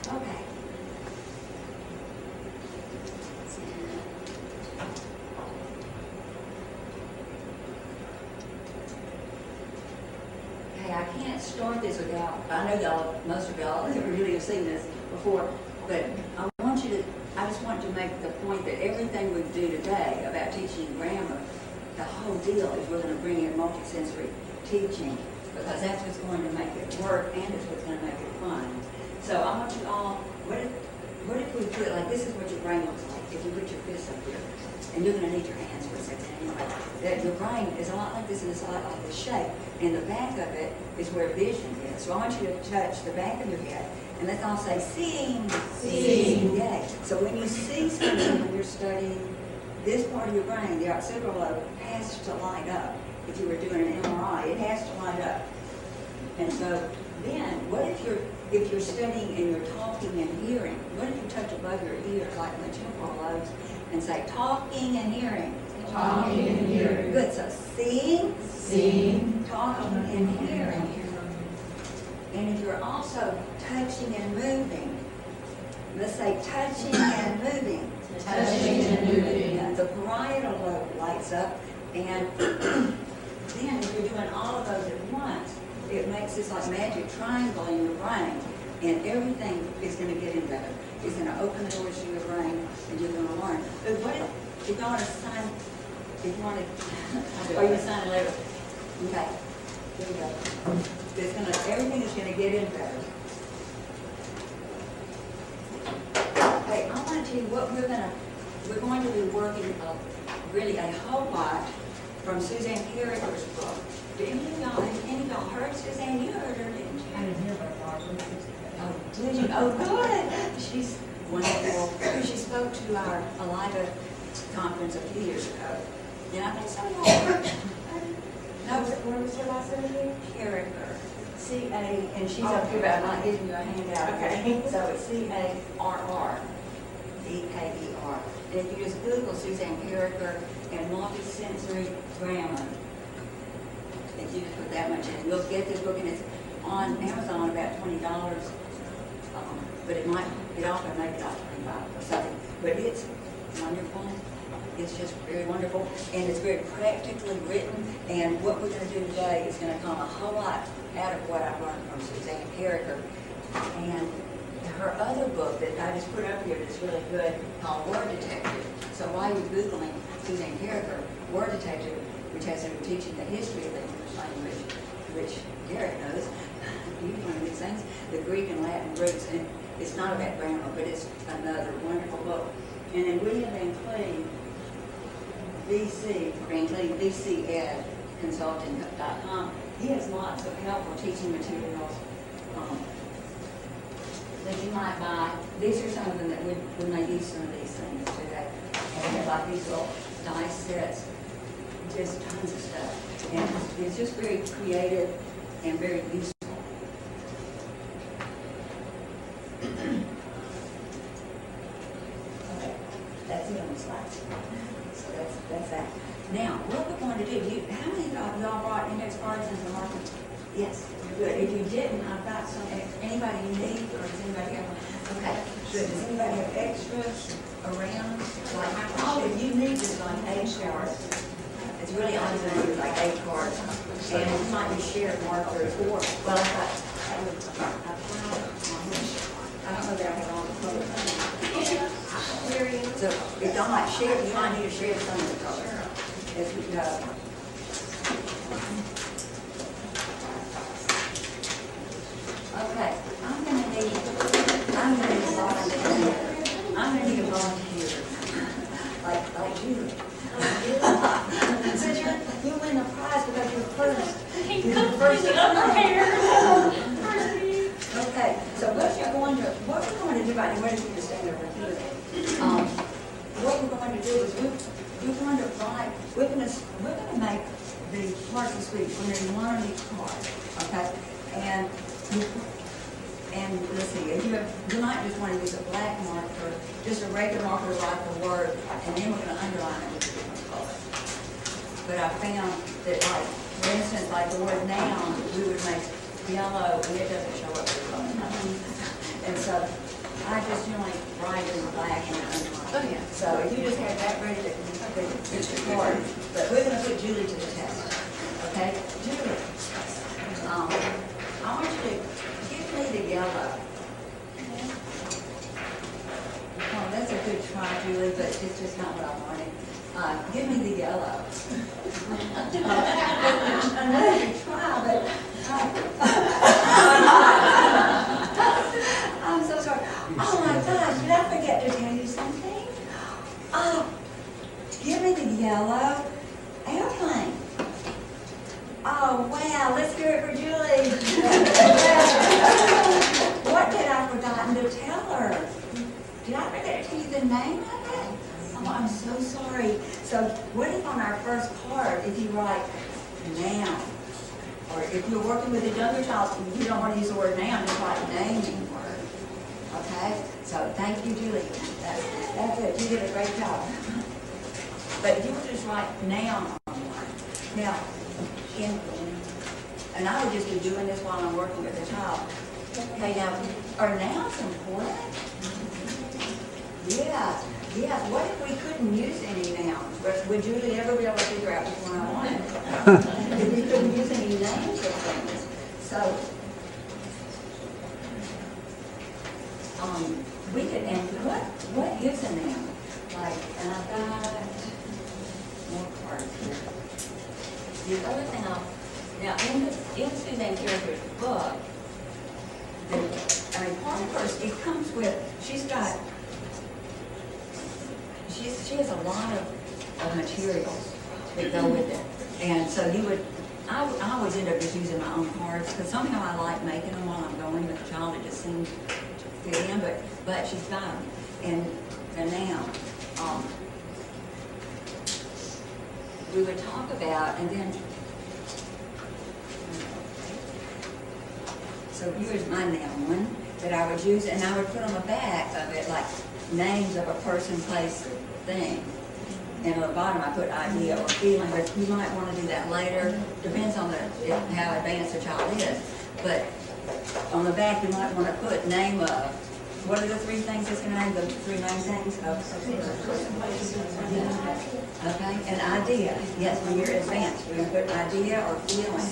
Okay. Okay, I can't start this without, I know y'all, most of y'all really have seen this before, but I just want to make the point that everything we do today about teaching grammar, the whole deal is we're going to bring in multisensory teaching, because that's what's going to make it work and it's what's going to make it fun. So I want you all, what if we put, like, this is what your brain looks like, if you put your fists up here, and you're going to need your hands for a second anyway, that your brain is a lot like this and it's a lot like this shape, and the back of it is where vision is. So I want you to touch the back of your head, and let's all say, seeing, seeing, yay. So when you see something when you're studying, this part of your brain, the occipital lobe, has to light up. If you were doing an MRI, it has to light up. And so then, what if you're studying and you're talking and hearing? What if you touch above your ears, like in the temporal lobes, and say, talking and hearing? Talking and hearing. Good, so seeing, seeing, talking and hearing. And if you're also touching and moving, let's say touching and moving. Touching and moving. Yeah, the parietal lobe lights up, and then if you're doing all of those at once, it makes this like magic triangle in your brain, and everything is going to get in better. It's going to open the doors to your brain, and you're going to learn. But what if you want to sign? If you want to, or you sign later? Okay, here we go. Everything is going to get in better. Okay, I want to tell you what we're going to be working really a whole lot from Suzanne Carricker's book. Did any of y'all heard Suzanne? You heard her, didn't you? I didn't hear about Barbara. Oh, did you? Oh, good. She's wonderful. She spoke to our Alida conference a few years ago. And I think some of y'all heard her. No, What was her last name again? Carricker. C-A, and she's up here, but I'm not giving you a handout. Okay. So it's C-A-R-R. E-K-E-R. And if you just Google Suzanne Carricker and multisensory grammar, if you just put that much in, you'll get this book, and it's on Amazon about $20. But it often make it out $25 or something. But it's wonderful. It's just very wonderful, and it's very practically written. And what we're going to do today is going to come a whole lot out of what I've learned from Suzanne Carricker. And her other book that I just put up here that's really good, called Word Detective. So while you're Googling Suzanne Carricker, Word Detective, which has her teaching the history of the English language, which Garrett knows, he's one of these things, the Greek and Latin roots. And it's not about grammar, but it's another wonderful book. And then William Van Cleve, VCEdconsulting.com. He has lots of helpful teaching materials that you might buy. These are some of them that we may use some of these things today. And they're like these little dice sets, just tons of stuff. And it's just very creative and very useful. Okay, that's it on the slides. So that's that. Now, what we're going to do, how many of y'all brought index cards into the market? Yes, good. If you didn't, I've got some. Anybody you need, or does anybody have one? Okay, good. Does anybody have extras around? Like, if you need just like 8 cards, it's really only going to be like 8 cards. And it might be shared markers, or, well, I don't know that I have all the colors. So if y'all might share, you might need to share some of the colors as we go. Okay, I'm gonna need a volunteer. Like you. Since you win a prize because you're first. You're the first. Okay, so what we're going to do right now, where did you just stand over here? What we're going to do is we're going to make the parts of speech. We're going to do one on each card, okay? And let's see, you might just want to use a black marker, just a regular marker to write the word, and then we're going to underline it with a different color. But I found that, like, for instance, like the word noun, we would make yellow, and it doesn't show up very well. And so I just generally write in black and underline. Oh, yeah. So if you just have that ready to, it's hard, but we're gonna put Julie to the test, okay? Julie, I want you to give me the yellow. Oh, that's a good try, Julie, but it's just not what I wanted. Give me the yellow. Another try, but I'm so sorry. Oh my gosh, did I forget to tell you something? Oh, give me the yellow airplane. Oh wow, let's hear it for Julie. What did I forgotten to tell her? Did I forget to tell you the name of it? Oh, I'm so sorry. So what if on our first card, if you write noun, or if you're working with a younger child, you don't want to use the word noun, just write naming word. Okay? So thank you, Julie. That's it. You did a great job. But you would just write noun on one. Now, and I would just be doing this while I'm working with the child. Okay, now, are nouns important? Yeah. Yeah, what if we couldn't use any nouns? Would Julie ever be able to figure out which one I wanted? If we couldn't use any names of things. So, we could, and what is a noun? Like, and I've got more cards here. The other thing now in Suzanne Carter's book, part of hers, it comes with, she has a lot of materials that go with it. And so I always end up just using my own cards, because somehow I like making them while I'm going with the child. It just seems to fit in, but she's got them. And the noun, we would talk about, and then, so here's my noun one that I would use, and I would put on the back of it like names of a person, place, thing. And on the bottom I put idea or feeling, but you might want to do that later. Depends on how advanced the child is. But on the back you might want to put name of. What are the three things it's going to name? The three main things of person, place, okay, and idea. Yes, when you're advanced, you're going to put idea or feeling.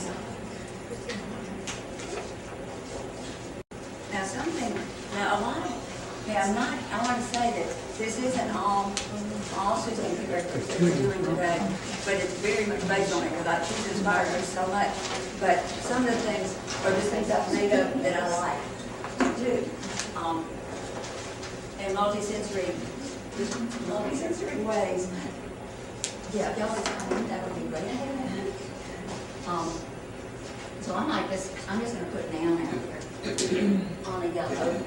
I want to say that this isn't all Suzanne characters that we're doing today, but it's very much based on it, because she's inspired me so much. But some of the things are just things I've made up that I like to do. And multisensory ways. Yeah, if y'all would come in, that would be great. So I'm like this, I'm just going to put noun out here on the yellow.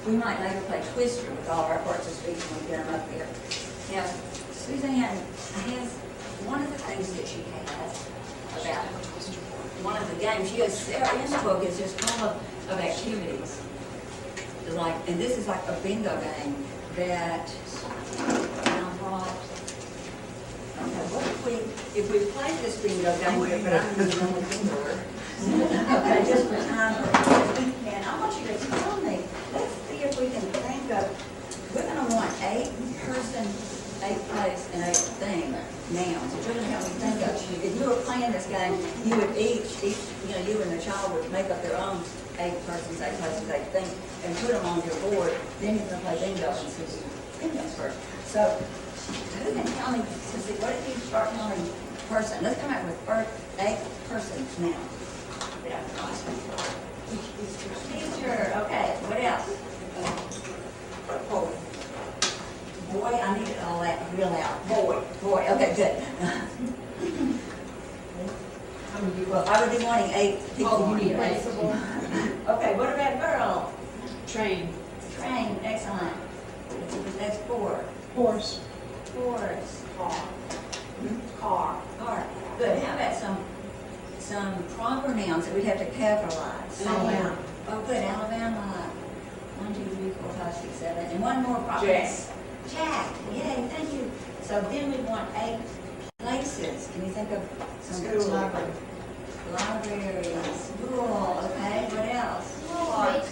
We might later play Twister with all our parts of speech when we get them up there. Now, Suzanne has, one of the things that she has about one of the games, she has, in the book is just full of activities. Like, and this is like a bingo game that I brought. Okay, what if we played this bingo game, but I'm going to do the bingo word. Okay, just for time. And I want you to tell me, let's see if we can think of, we're going to want 8 person, 8 place, and 8 thing nouns. So you're going to help me think of, if you were playing this game, you would each, you and the child would make up their own 8 persons, 8 places, 8 things, and put them on your board. Then you're going to play bingo and see bingo's first. So, who can tell me, what if you start telling me person? Let's come out with 8 persons now. Teacher, okay, what else? Boy, I need all that real out. Boy, okay, good. Well, I would be wanting 8 people. Oh, you need principal. Okay, what about girl? Train. Train, excellent. That's 4. Horse. Horse. Car. Car. Good. How about some proper nouns that we'd have to capitalize? Alabama. Oh, good. Alabama. 1, 2, 3, 4, 5, 6, 7. And one more proper. Jack. Yay, thank you. So then we want 8 places. Can you think of some? School. Library. Library. School. Okay. What else? Park.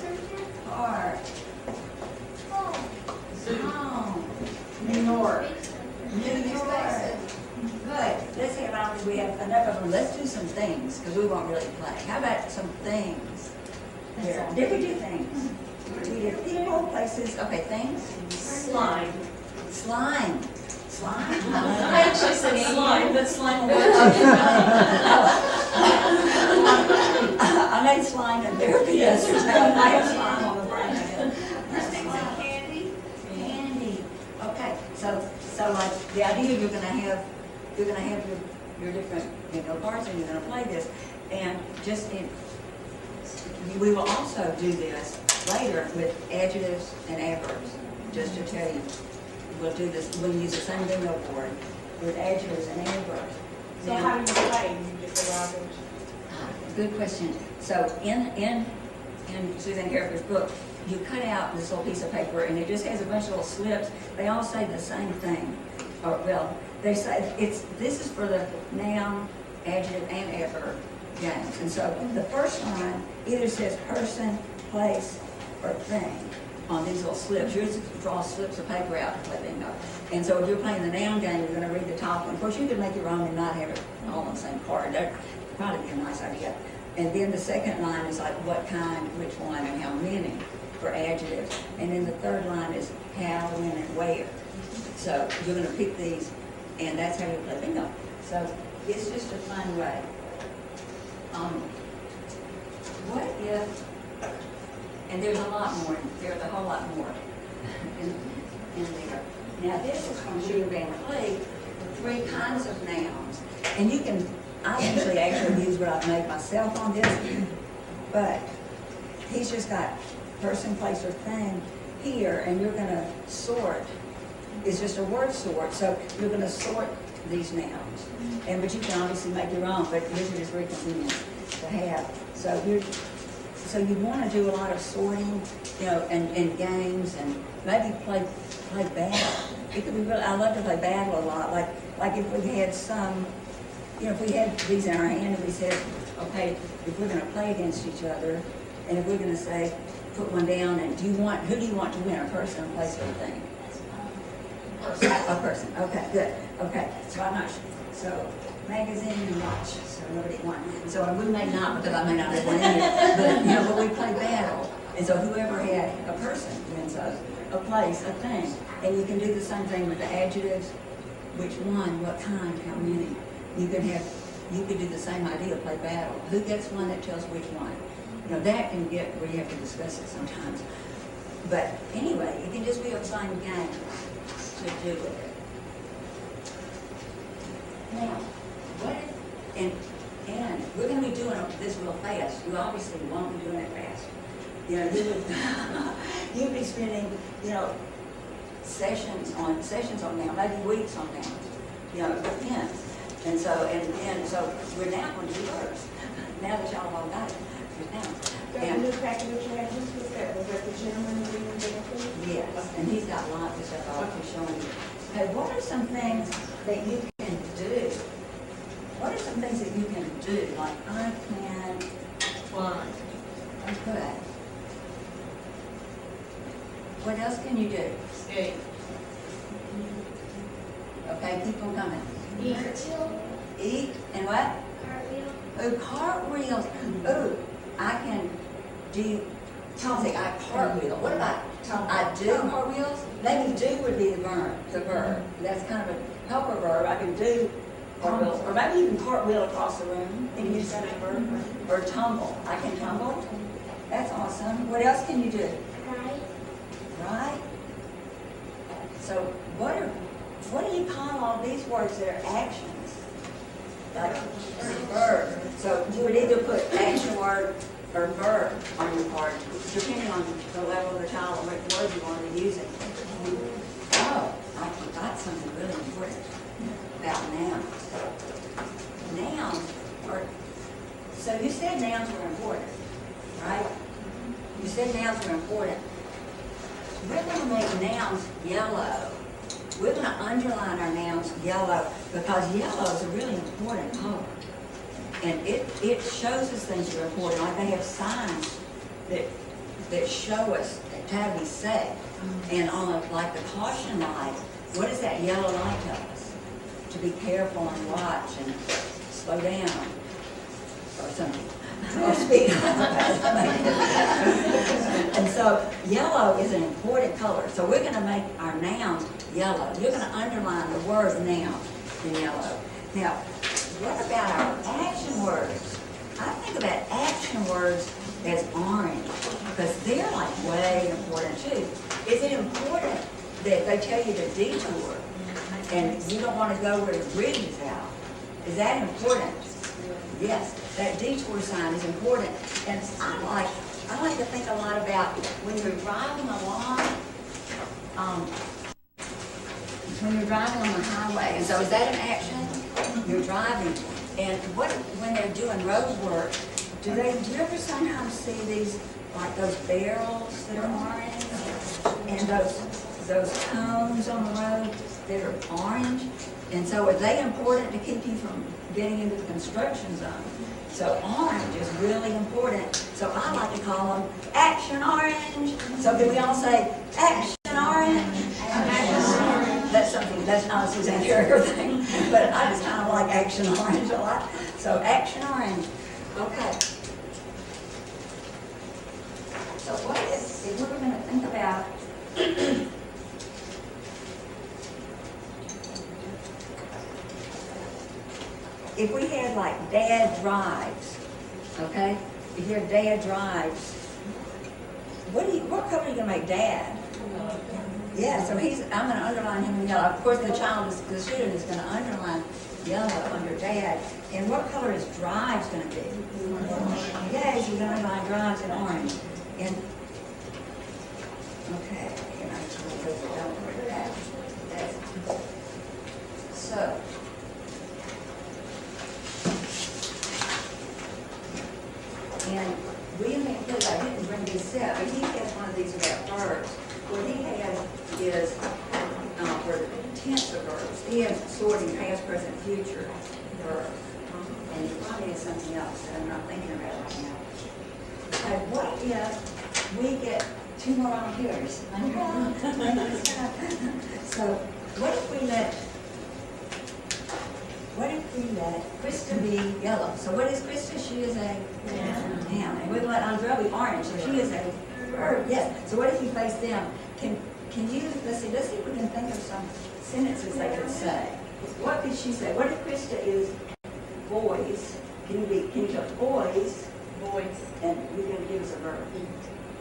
Park. let's do some things, because we won't really play. How about some things? Here. Did we do things? We did people, places, okay, things? Slime. Slime. Slime? I actually said slime, but slime works. I made slime in therapy yesterday. I have slime on the brain again. Candy. Candy. Okay, so like the idea you're gonna have your different, parts, and you're gonna play this, and we will also do this later with adjectives and adverbs, just to tell you. We'll do this, we'll use the same bingo board with adjectives and adverbs. So how do you play? You just arrive Good question. So in Suzanne Carriker's book, you cut out this little piece of paper, and it just has a bunch of little slips. They all say the same thing. Or, well, they say this is for the noun, adjective, and adverb games. And so the first line either says person, place, or thing on these little slips. You're just draw slips of paper out to play bingo. And so if you're playing the noun game, you're going to read the top one. Of course, you could make your own and not have it all on the same card. That'd probably be a nice idea. And then the second line is like what kind, which one, and how many for adjectives. And then the third line is how, when, and where. So you're going to pick these, and that's how you play bingo. So it's just a fun way. What if, and there's a lot more, there's a whole lot more in there. Now this is from Julie Van Cleef, 3 kinds of nouns. And you can, I actually use what I've made myself on this, but he's just got person, place, or thing here, and you're gonna sort. It's just a word sort, so you're gonna sort these nouns. But you can obviously make your own, but these are just very convenient to have. So you want to do a lot of sorting, and games, and maybe play battle. It could be really, I love to play battle a lot. Like if we had some, if we had these in our hand and we said, okay, if we're going to play against each other, and if we're going to say, put one down, and who do you want to win, a person, a place, or a thing? A person. Okay, good. Okay, so I'm not sure. So magazine and watch. So nobody won. So we may not, because I may not have won any. But we play battle. And so whoever had a person wins a place, a thing. And you can do the same thing with the adjectives. Which one, what kind, how many. You could do the same idea, play battle. Who gets one that tells which one? That can get where you have to discuss it sometimes. But anyway, it can just be a fun game to do with it. Now, what if, and we're going to be doing this real fast. You obviously won't be doing it fast. You'd be spending, sessions on now, maybe weeks on now. It depends. And so we're now going to do verbs. Now that y'all all got it. The new package that you had, was that the gentleman reading there? Yes, and he's got lots of stuff I'll be showing you. Okay, what are some things that you can do? What are some things that you can do? Like I can Fly. Okay. What else can you do? Skate. Okay, keep on coming. Eat. Eat and what? Cartwheel. Oh, cartwheels. Oh, I can do. I cartwheel. What about I do cartwheels? Maybe do would be the verb. That's kind of a helper verb. I can do cartwheels, or maybe even cartwheel across the room. Can you use that as a verb? Or tumble. I can tumble. That's awesome. What else can you do? Right. Right? So what do you call all these words that are actions? Like verb. So you would either put action word or verb on your card, depending on the level of the child or what word you want to be using. Oh, I forgot something really important about nouns. Nouns are, so you said nouns were important, right? You said nouns were important. We're going to make nouns yellow. We're going to underline our nouns yellow because yellow is a really important color. And it shows us things that are important. Like they have signs that show us how to be safe. And on like the caution light, what does that yellow light tell us? To be careful and watch. And slow down, or something, or speed up. And so yellow is an important color. So we're going to make our nouns yellow. You're going to underline the word noun in yellow. Now, what about our action words? I think about action words as orange, because they're like way important too. Is it important that they tell you the detour and you don't want to go where the bridge is out? Is that important? Yes, that detour sign is important. And I like to think a lot about when you're driving along, when you're driving on the highway. And so is that an action? You're driving. And when they're doing road work, do you ever sometimes see these, like those barrels that are orange? And those cones on the road that are orange? And so are they important to keep you from getting into the construction zone? So orange is really important. So I like to call them action orange. So can we all say action orange? That's something, that's not a Suzanne Carrier thing, but I just kind of like action orange a lot. So action orange. Okay. So what if we were going to think about if we had like dad drives, okay? If your dad drives, what color are you going to make dad? Yeah, so I'm going to underline him in yellow. Of course, the student is going to underline yellow under dad. And what color is drives going to be? Yes, you're going to underline drives in orange. And, okay, and I don't worry about that. So, and William McClure, I didn't bring this up, but he has one of these about verbs. What he has is, for the tense of verbs, he has sorting past, present, future verbs. And he probably has something else that I'm not thinking about right now. Okay, what if we get 2 more volunteers? So, what if we let Krista be yellow? So what is Krista? She is a noun. And we let Andrea be orange, so she is a verb. Yes. So what if you face them? Can you, let's see if we can think of some sentences they could say. What could she say? What if Krista is boys? Can you go boys? Boys. And you're going to give us a verb.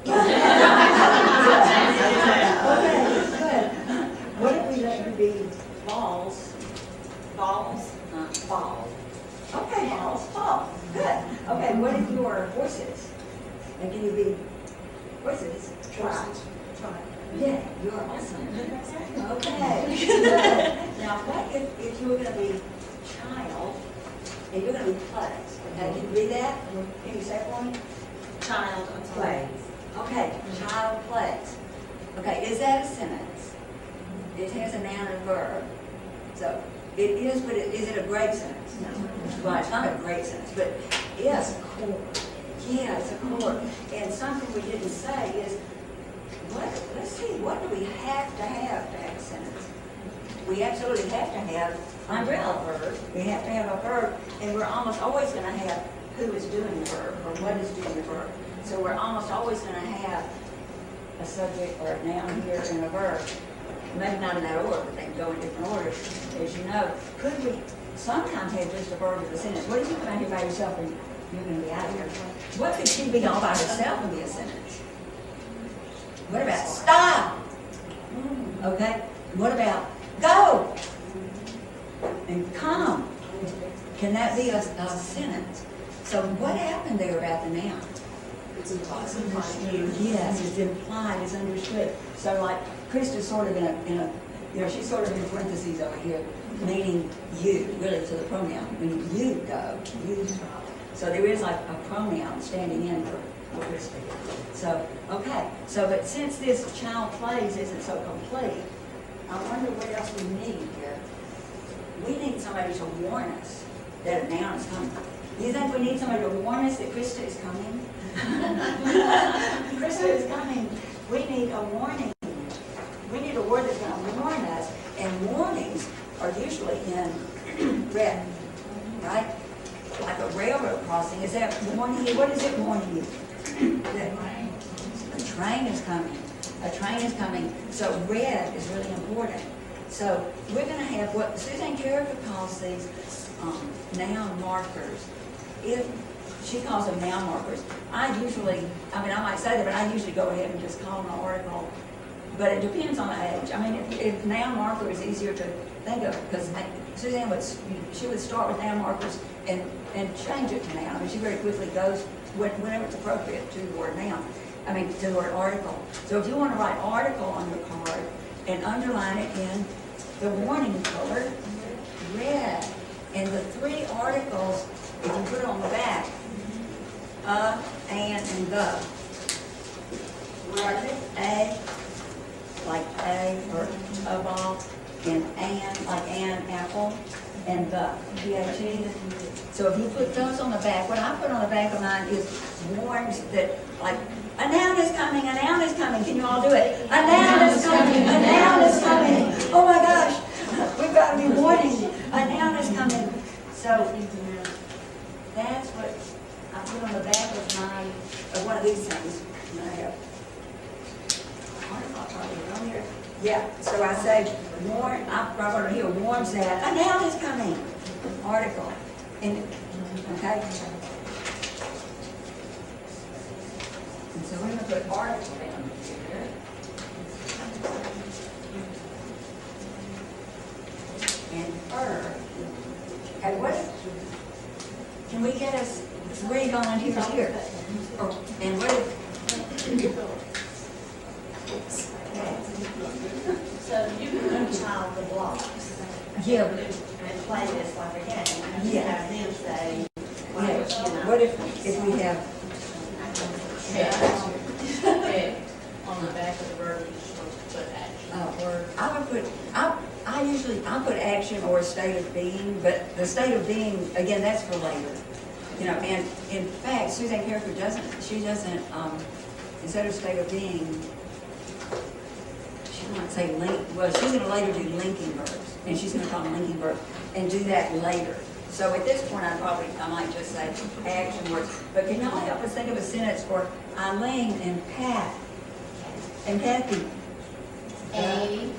Okay, good. What if we let you be balls? Balls. Ball. Okay, balls, ball. Good. Okay, what if you are horses? And can you be horses? Try. Yeah, you're awesome. Okay, good. Now, what if you're going to be child and you're going to be plays? Okay, can you read that? Can you say it for me? Child. Plays. Okay, child plays. Okay, is that a sentence? It has a noun and verb. So, it is, but is it a great sentence? No. Well, it's not a great sentence, but yes, a core. Yeah, it's a core. And something we didn't say is, let's see, what do we have to have a sentence? We absolutely have to have umbrella verb. We have to have a verb, and we're almost always going to have who is doing the verb or what is doing the verb. So we're almost always going to have a subject or a noun here and a verb. Maybe not in that order, but they can go in different orders, as you know. Could we sometimes have just a verb of a sentence? What if you come out here by yourself and you're going to be out of here? What could she be all by herself and be a sentence? What about stop? Okay. What about go? And come? Can that be a sentence? So what happened there about the noun? It's implied. Yes, it's implied, it's understood. So like Krista's sort of in a, she's sort of in parentheses over here, meaning you, really to the pronoun, meaning you go, you stop. So there is like a pronoun standing in for Krista. So, okay, so but since this child plays isn't so complete, I wonder what else we need here. We need somebody to warn us that a noun is coming. Do you think we need somebody to warn us that Krista is coming? Krista is coming. We need a warning. We need a word that's going to warn us, and warnings are usually in red, right? crossing, is that warning you? What is it warning you? That a train is coming. A train is coming. So red is really important. So we're going to have what Suzanne Carricker calls these noun markers. If she calls them noun markers, I might say that, but I usually go ahead and just call them an article. But it depends on the age. I mean, if noun marker is easier to think of, because Suzanne would start with noun markers and change it to noun. I mean, she very quickly goes whenever it's appropriate to the word noun. To the word article. So if you want to write article on your card and underline it in the warning color, red. And the three articles, if you put it on the back, and the. A, like a or a ball, and like an apple, and the, P-H-E. So if you put those on the back, what I put on the back of mine is warns that, like, a noun is coming, a noun is coming. Can you all do it? A noun is coming, a noun is coming. Oh my gosh, we've got to be warning. A noun is coming. So that's what I put on the back of one of these things. And I have on here. Yeah, so I say warn, I wrote here, warns that a noun is coming. Article. And, okay? And so we're going to put article down here. And her. Okay, can we get us three going here? And what if, So you can give a child the blocks. yeah, And play this like a game. Yeah. Have them say, yeah, what if we have, Okay, on the back of the verb, you're supposed to put action. word? I put action or state of being, but the state of being, again, that's for later. And in fact, Suzanne Carricker doesn't, instead of state of being, she might say link, well, she's going to later do linking verbs, and she's going to call them linking verbs, and do that later. So at this point, I might just say action words. But can y'all help us think of a sentence for Eileen and Pat and Hettie? A,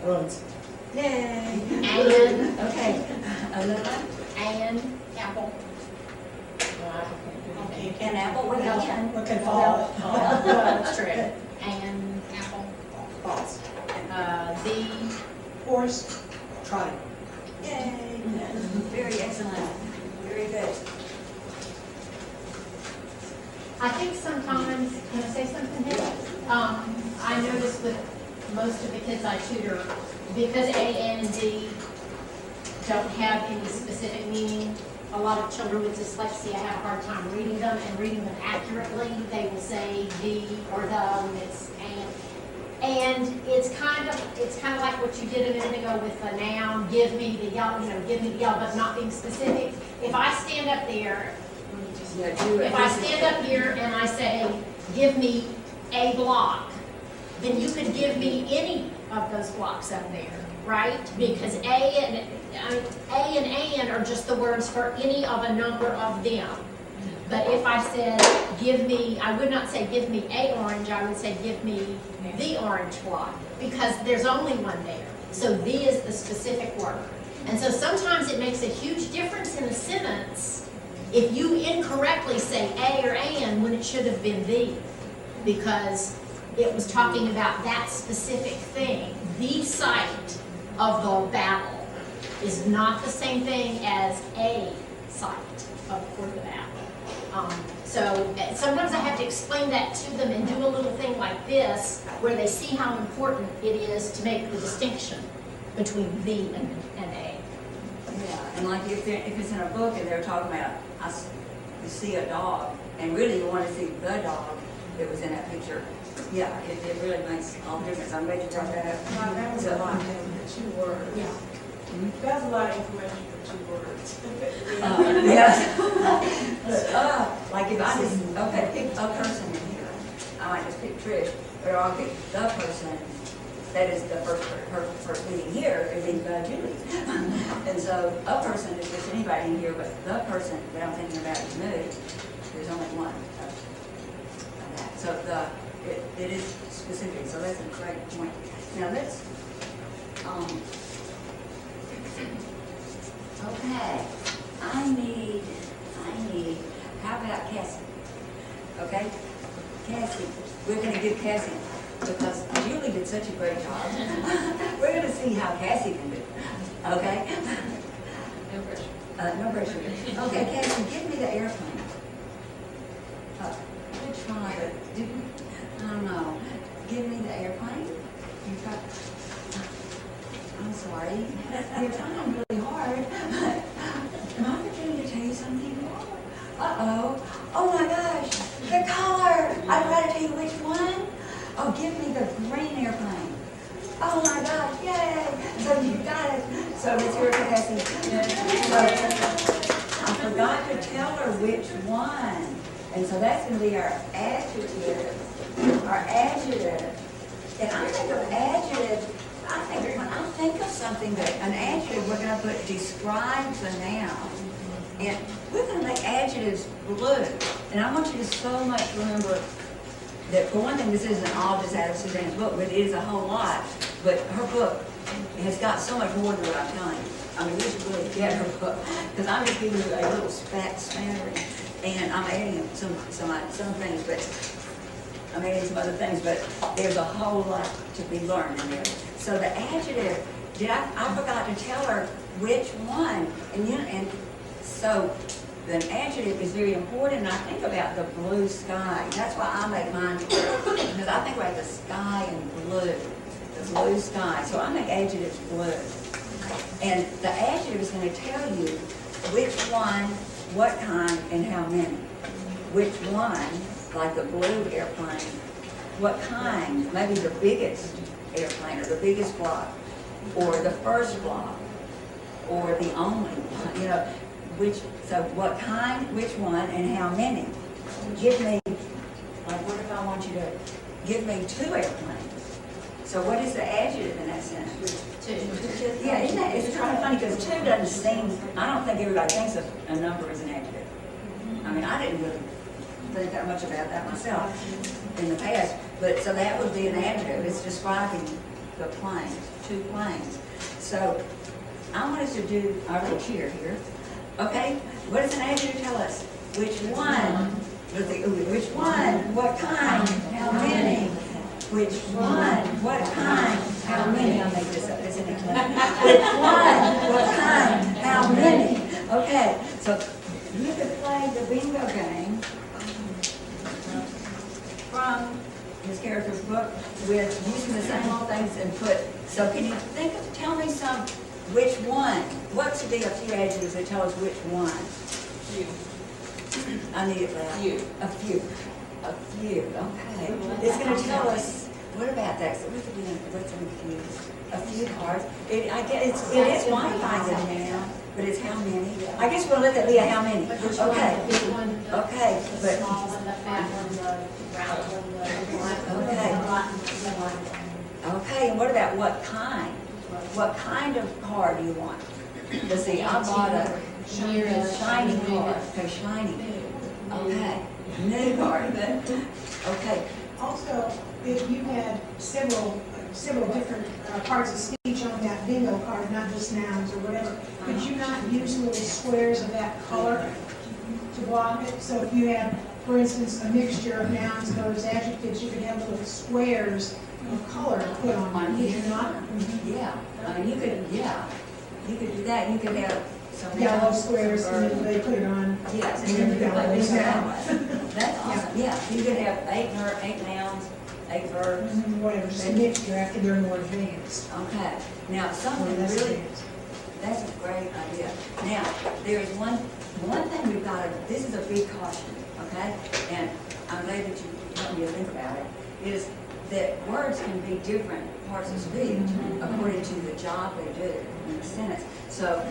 Runs. Yay! and, Okay. Another? and, apple. An apple with a can. What can fall? That's true. And, apple. False. The, Horse. Try. Yay! Very excellent. Very good. I think sometimes, can I say something here? I notice with most of the kids I tutor, because A, N, and D don't have any specific meaning, a lot of children with dyslexia have a hard time reading them and reading them accurately. They will say the or the when it's and it's kind of like what you did a minute ago with the noun, give me the yellow, give me the yellow, but not being specific. If I stand up there, if I stand up here and I say, give me a block, then you could give me any of those blocks up there, right? Because A and are just the words for any of a number of them. But if I said, give me, I would not say give me a orange, I would say give me the orange block, because there's only one there. So the is the specific word. And so sometimes it makes a huge difference in a sentence if you incorrectly say a or an when it should have been the, because it was talking about that specific thing. The site of the battle is not the same thing as a site for the battle. So sometimes I have to explain that to them and do a little thing like this where they see how important it is to make the distinction between the and a. Yeah, and like if it's in a book and they're talking about, you see a dog, and really you want to see the dog that was in that picture. Yeah, it really makes all the difference. I'm glad you brought that up. That was a lot for 2 words. Yeah. That's a lot of information for 2 words. Yeah. Like if I just, pick a person in here, I might just pick Trish, but I'll pick the person, that is the her first meeting here, is in Julie. And so a person is just anybody in here, but the person that I'm thinking about is me. There's only one of that. So it is specific, so that's a great point. Now let's, okay, I need, how about Cassie? Okay, Cassie, we're gonna give Cassie, because Julie did such a great job. We're gonna see how Cassie can do, okay? No pressure. No pressure. Okay, Cassie, give me the airplane. Which one? I don't know. Give me the airplane. You've got, I'm sorry. You're trying really hard. Am I forgetting to tell you something? Uh-oh. Oh my gosh. The color. I've got to tell you which one. Oh, give me the green airplane. Oh my gosh. Yay. So you got it. So it's your Cassie. So I forgot to tell her which one. And so that's going to be our adjective. Our adjective. And I think of adjective, when I think of something that, an adjective, we're going to put describes a noun. And we're going to make adjectives blue. And I want you to so much remember that, for one thing, this isn't all just out of Suzanne's book, but it is a whole lot. But her book has got so much more than what I'm telling you. I mean, you should really get her book, because I'm just giving you a little smattering. And I'm adding some things, but I'm adding some other things, but there's a whole lot to be learned in there. So the adjective, I forgot to tell her which one, and so the adjective is very important. And I think about the blue sky. That's why I make mine, because I think about the sky and blue, the blue sky. So I make adjectives blue, and the adjective is going to tell you which one, what kind, and how many. Which one, like the blue airplane, what kind, maybe the biggest airplane, or the biggest block, or the first block, or the only one, you know, so what kind, which one, and how many. Give me, like what if I want you to give me 2 airplanes? So what is the adjective in that sentence? 2. Yeah, isn't that, it's kind of funny, because 2 doesn't seem, I don't think everybody thinks of a number as an adjective. I mean, I didn't really think that much about that myself in the past, but so that would be an adjective. It's describing the planes, 2 planes. So I want us to do our little cheer here. Okay, what does an adjective tell us? Which one? Which one? What kind? How many? Which one? What kind? How many? I'll make this up. It's in the clip. Which one? What kind? How many? Okay, so you could play the bingo game from his character's book with using the same old things and put, so can you tell me which one? What should be a few adjectives that tell us which one? Few. I need it loud. Few. A few. A few, okay. It's going to tell us, what about that? So what's in few? A few cards. It is one kind of now, but it's how many? I guess we'll let that be a how many. Okay. Okay, but. Okay, and what about what kind? What kind of car do you want? Let's see, I bought a shiny car. Okay, shiny. Okay, new car. Okay. Also, if you had several different parts of speech on that bingo card, not just nouns or whatever, could you not use little squares of that color to block it? So if you had, for instance, a mixture of nouns, verbs, adjectives, you could have little squares of color put on it, could you not? Yeah, I mean, you could do that. You could have some Yellow squares, and then they put it on. Yes, and then you got like those down. That's awesome. Yeah, you could have 8 nouns, 8 verbs. Whatever, just a mixture after they're more advanced. Okay. Now, something Less really, advanced. that's a great idea. Now, there is one thing we've got to, this is a big caution, okay? And I'm glad that you helped me to think about it, is that words can be different parts of speech according to the job they do in the sentence. So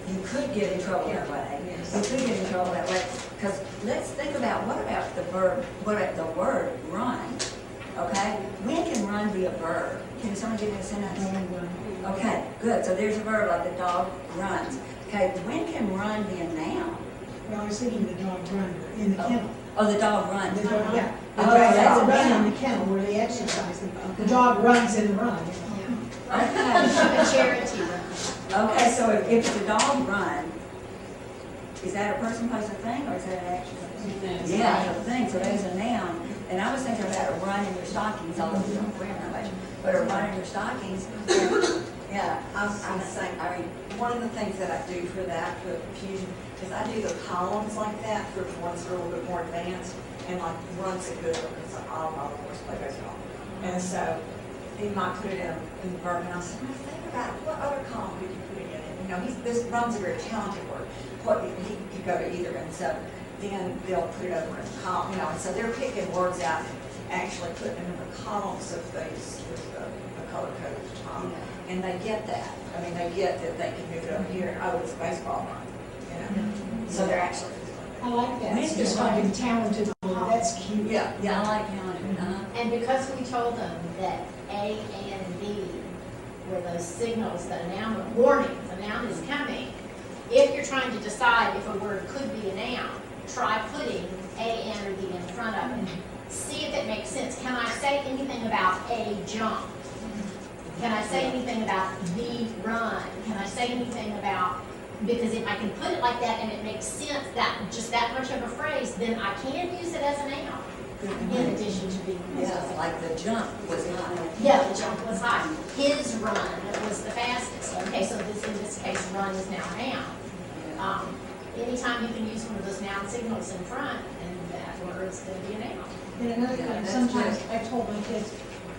you could get in trouble that way. You could get in trouble that way. Because let's think about, what about the verb, what about the word run? Okay? When can run run be a verb? Can someone give me a sentence? Okay, good. So there's a verb like the dog runs. Okay, when can run be a noun? Well, I was thinking the dog run in the kennel. Oh, the dog runs. The dog, yeah. Oh, That's that's a a run noun. in the kennel where they exercise. The dog runs in the run. Okay. A charity run. Okay, so if it's a dog run, is that a person, place, or thing, or is that an action? Yeah, a thing, so there's a noun. And I was thinking about a run in your stockings, although we don't wear them that much, but a run in your stockings. Yeah, I'm saying, I mean, one of the things that I do for that, for confusion, is I do the columns like that for ones that are a little bit more advanced, and like runs a good one, because all my horse play goes wrong. And so he might put it in the verb, and I said, well, think about what other column could you put it in? And, you know, this run's a very talented word. What he could go to either, and so then they'll put it over in the column, you know, and so they're picking words out and actually putting them in the columns of these with the color coded top. And they get that. I mean, they get that they can move it over here, and oh, it's a baseball run, you know. So they're actually. I like that. When It's is just the like run? a talented word. That's cute. Yeah, Yeah, I like counting. And because we told them that A and B were those signals that a noun, warnings, a noun is coming. If you're trying to decide if a word could be a noun, try putting A, and, or B in front of it. See if it makes sense. Can I say anything about a jump? Can I say anything about the run? Can I say anything about, because if I can put it like that and it makes sense, that just that much of a phrase, then I can use it as a noun in addition to being used as Yeah, a like the jump was high. yeah, the jump was high. His run was the fastest. Okay, so this, in this case, run is now a noun. Anytime you can use one of those noun signals in front, and that word's going to be a noun. And another Yeah, thing, that's sometimes good. I told my kids,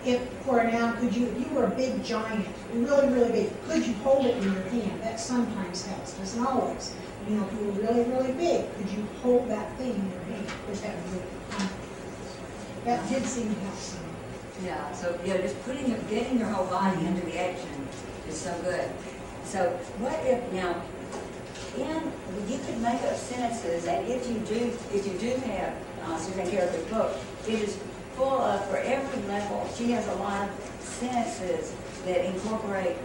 if for a noun, if you were a big giant, really, really big, could you hold it in your hand? That sometimes helps, doesn't always. You know, if you were really, really big, could you hold that thing in your hand? Because that would really, that did seem to help some. Yeah, so, yeah, just getting your whole body into the action is so good. So what if, now, you could make up sentences, and if you do have Suzanne Carter's book, it is full of, for every level, she has a lot of sentences that incorporate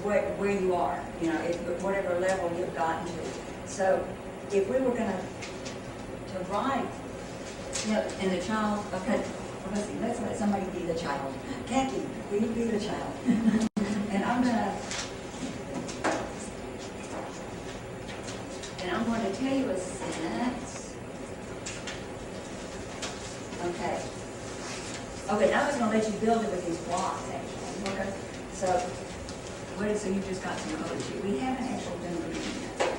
where you are, you know, whatever level you've gotten to. So if we were gonna write, you know, and the child, okay, let's let somebody be the child. Kathy, will you be the child? And I'm going to tell you a sentence. Okay. Okay, now I was going to let you build it with these blocks, actually. Okay. So you just got some other sheet. We haven't actually done reading yet.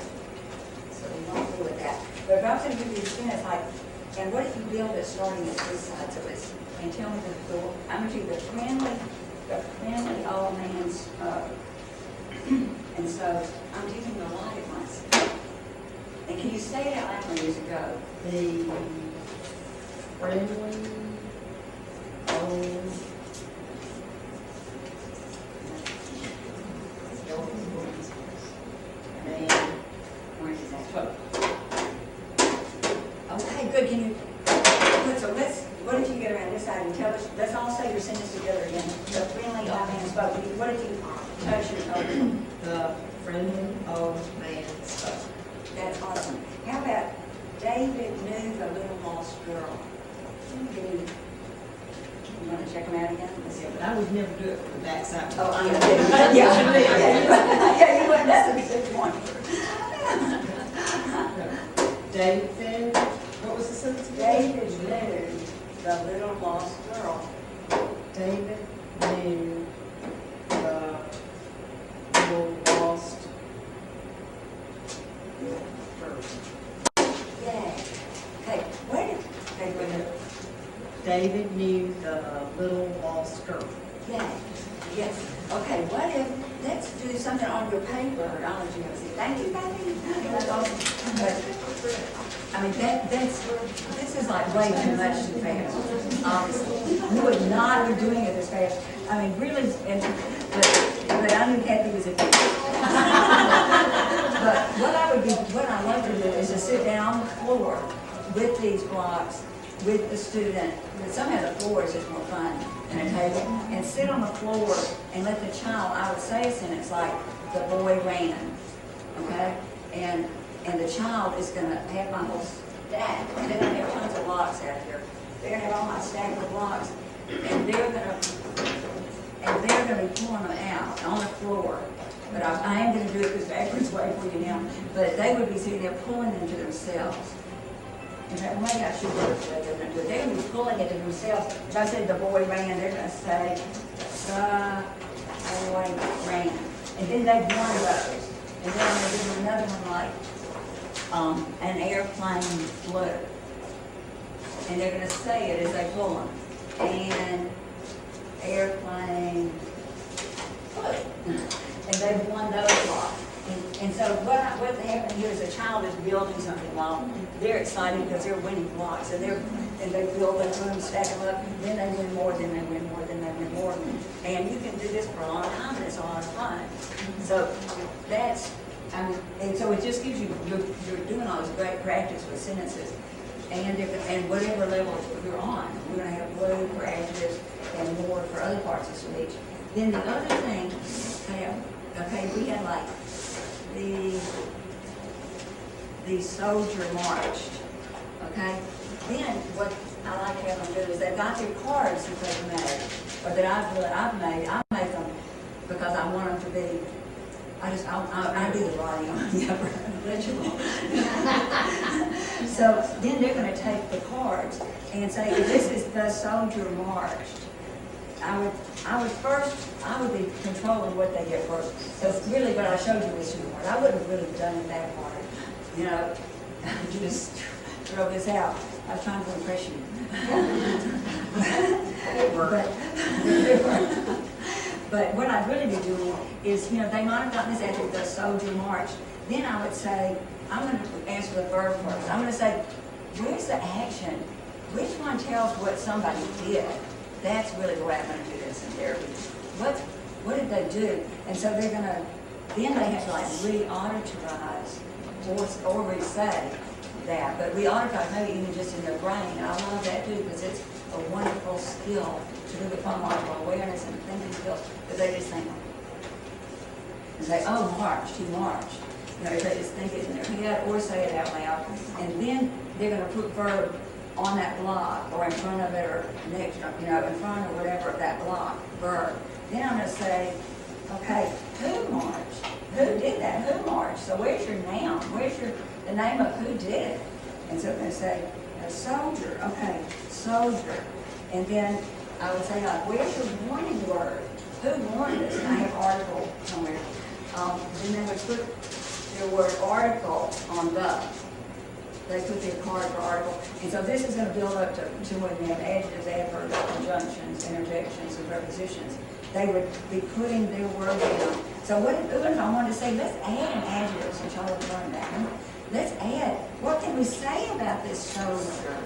So we won't do with that. But if I was going to give you a sentence like, and what if you build it starting at this side? So it's, and tell me I'm going to do the friendly old man's, and so I'm doing a lot at once. And can you say it out loud when years ago? The friendly old man. Orange is that? Okay, good. Can you, so what did you get around this side and tell us, let's all say your sentence together again. The friendly old man spoke. What did you touch your told? The friendly old man spoke. That's awesome. How about David knew the little lost girl? You want to check them out again? Let's see. Yeah, but I would never do it from the backside. Oh, I know. Yeah, you would. That's a good point. David, what was the sentence again? David knew the little lost girl. David knew the little lost girl. Yeah. Okay, wait. Okay, wait a minute. David knew the little lost girl. Yeah. Yes. Okay, what if, let's do something on your paper. I'll let you have a seat. Thank you, Kathy. That's awesome. But, I mean, this is like way too much too fast, obviously. We would not be doing it this fast. I mean, really, but I knew Kathy was a big. But what I love to do is to sit down on the floor with these blocks with the student, but somehow the floor is just more fun than a table, and sit on the floor and let the child, I would say a sentence like, the boy ran, okay? And the child is gonna have my whole stack, and they're gonna have tons of blocks out here. They're gonna have all my stack of blocks, and they're gonna be pulling them out on the floor. But I am gonna do it this backwards way for you now, but they would be sitting there pulling them to themselves. In fact, maybe I should do it so they're gonna do it. They're gonna be pulling it to themselves. If I said the boy ran, they're gonna say, the boy ran. And then they've won those. And then I'm gonna do another one like, an airplane flew. And they're gonna say it as they pull them. And airplane flew. And they've won those blocks. And so what's happening here is a child is building something while they're excited because they're winning blocks. And they build their room, stack them up, then they win more, then they win more, then they win more. And you can do this for a long time, and it's a lot of fun. So that's, and so it just gives you, you're doing all this great practice with sentences. And whatever level you're on, we're going to have blue for adjectives and more for other parts of speech. Then the other thing, okay, we had like the soldier marched, okay? Then what I like to have them do is they've got their cards that they've made, or that I've made. I make them because I want them to be, I do the writing on the upper legible. So then they're going to take the cards and say, this is the soldier marched. I would be controlling what they get first. So really what I showed you was two words. I wouldn't have really done that part. You know, just throw this out. I was trying to impress you. But what I'd really be doing is, you know, they might have gotten this after the soldier march. Then I would say, I'm going to answer the verb first. I'm going to say, where's the action? Which one tells what somebody did? That's really the way I'm going to do this in therapy. What did they do? And so they're going to, then they have to like re-auditorize or re-say that. But re-auditorize, maybe even just in their brain. And I love that too because it's a wonderful skill to do with phonological awareness and thinking skills. But they just think, and say, oh, marched, he marched. You know, if they just think it in their head or say it out loud. And then they're going to put verb on that block or in front of it or next, you know, in front of whatever of that block, verb. Then I'm going to say, okay, who marched? Who did that? Who marched? So where's your noun? Where's the name of who did it? And so I'm going to say, a soldier. Okay, soldier. And then I would say, like, where's your warning word? Who warned us? And I have article somewhere. Then they would put their word article on the. They put their card for article. And so this is going to build up to when they have adjectives, adverbs, conjunctions, interjections, and prepositions. They would be putting their word down. So what if I wanted to say, let's add an adjective since y'all have learned that. Let's add, what can we say about this soldier?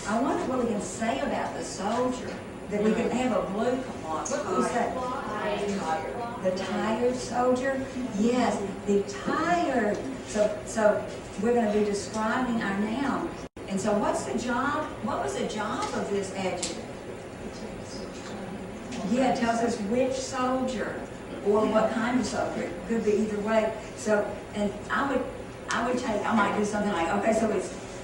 I wonder what we can say about the soldier. That we can have a blue block. What can we say? The tired soldier? Yes, the tired. So we're going to be describing our noun. And so what's the job? What was the job of this adjective? Yeah, it tells us which soldier or what kind of soldier. It could be either way. So, and I might do something like, okay,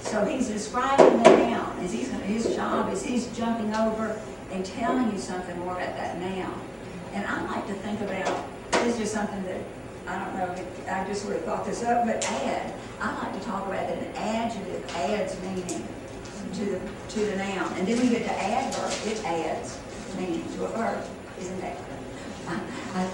so he's describing the noun. His job is he's jumping over and telling you something more about that noun. And I like to think about, this is just something that, I don't know, I just sort of thought this up, but add. I like to talk about that an adjective adds meaning to the noun. And then we get to adverb, it adds meaning to a verb. Isn't that good? I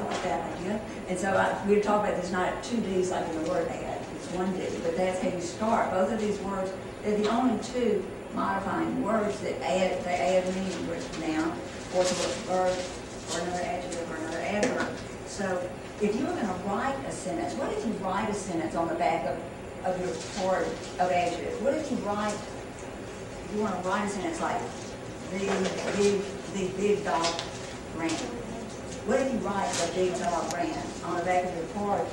like that idea. And so we were talking about there's not two D's like in the word add, it's one D, but that's how you start. Both of these words, they're the only two modifying words that add meaning to a noun, or to a verb, or another adjective, or another adverb. So if you were going to write a sentence, what if you write a sentence on the back of your card of adjectives? What if you write, if you want to write a sentence like, the big dog ran. What if you write the big dog ran on the back of your card?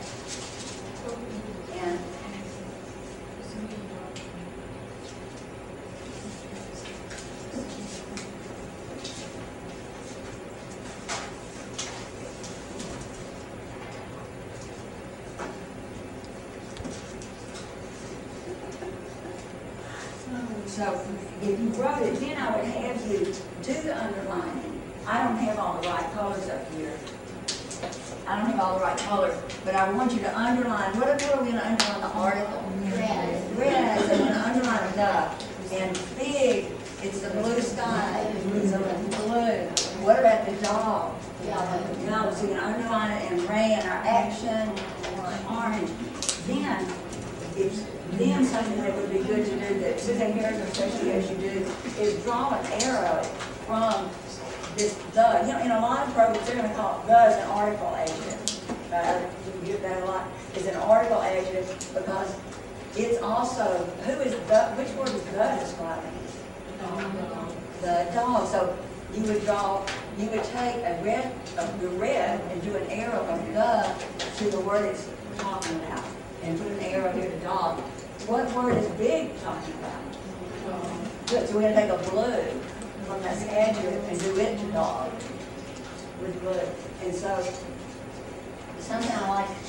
And So if you wrote it, then I would have you do the underlining. I don't have all the right colors up here. I don't have all the right colors, but I want you to underline, what are we gonna underline the article? Red. Red, so I'm gonna underline the, and big, it's the blue sky, so it's blue. What about the dog? Yellow, so you're gonna underline it in red, our action, orange. Then something that would be good to do, that Suzanne Harris, especially as you do, is draw an arrow from this the. You know, in a lot of programs, they're going to call it the as an article adjective. You get that a lot. It's an article adjective because it's also, who is the, which word is the describing? The dog. So you would take the red and do an arrow from the to the word it's talking about. And put an arrow here to dog. What word is big talking about? Good, so we're going to take a blue from this adjective and do it to dog with blue. And so somehow I like